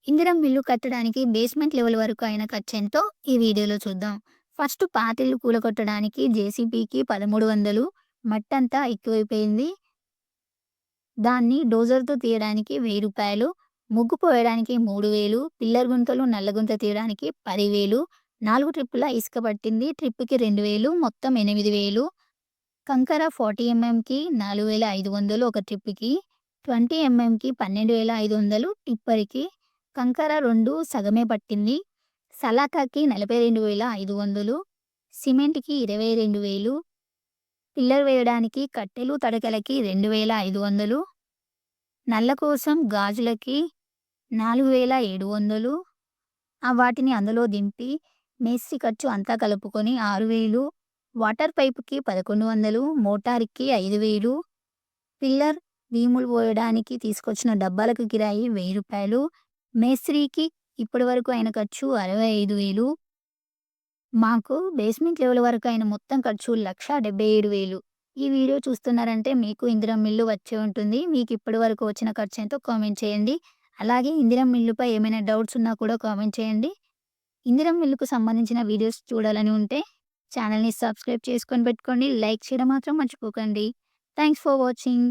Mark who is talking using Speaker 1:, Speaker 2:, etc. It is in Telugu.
Speaker 1: ఇందిరం ఇల్లు కట్టడానికి బేస్మెంట్ లెవెల్ వరకు అయిన ఖర్చెంతో ఈ వీడియోలో చూద్దాం. ఫస్ట్ పాతిల్లు కూలగొట్టడానికి జేసీబీకి 1300, మట్టంతా ఎక్కువైపోయింది. దాన్ని డోజర్‌తో తీయడానికి రూ. 1000, ముగ్గు పోయడానికి 3000, పిల్లర్ గుంతలు, నల్ల గుంత తీయడానికి 10,000, 4 ట్రిప్పుల ఇసుక పట్టింది. ట్రిప్‌కి 2000, మొత్తం 8000. కంకర 40 ఎంఎంకి 4500 ఒక ట్రిప్‌కి, 20 ఎంఎంకి 12,500 టిప్పర్‌కి. కంకర 2 సగమే పట్టింది. సలాకాకి 42,500, సిమెంట్‌కి 22,000, పిల్లర్ వేయడానికి కట్టెలు, తడకలకి 2,500, నల్ల కోసం గాజులకి 4,700. వాటిని అందులో దింపి మేస్త్రి ఖర్చు అంతా కలుపుకొని 6,000, వాటర్ పైప్‌కి 1100, మోటార్‌కి 5,000, పిల్లర్, బీములు పోయడానికి తీసుకొచ్చిన డబ్బాలకు కిరాయి రూ. 1000, మేస్త్రికి ఇప్పటి వరకు అయిన ఖర్చు 65,000. మాకు బేస్మెంట్ లెవెల్ వరకు అయిన మొత్తం ఖర్చు 1,77,000. ఈ వీడియో చూస్తున్నారంటే మీకు ఇందిరం ఇల్లు వచ్చే ఉంటుంది. మీకు ఇప్పటి వరకు వచ్చిన ఖర్చెంతో కామెంట్ చేయండి. అలాగే ఇందిరం ఇల్లుపై ఏమైనా డౌట్స్ ఉన్నా కూడా కామెంట్ చేయండి. ఇందిరం ఇల్లుకు సంబంధించిన వీడియోస్ చూడాలని ఉంటే ఛానల్‌ని సబ్స్క్రైబ్ చేసుకొని పెట్టుకోండి. లైక్ చేయడం మాత్రం మర్చిపోకండి. Thanks for watching.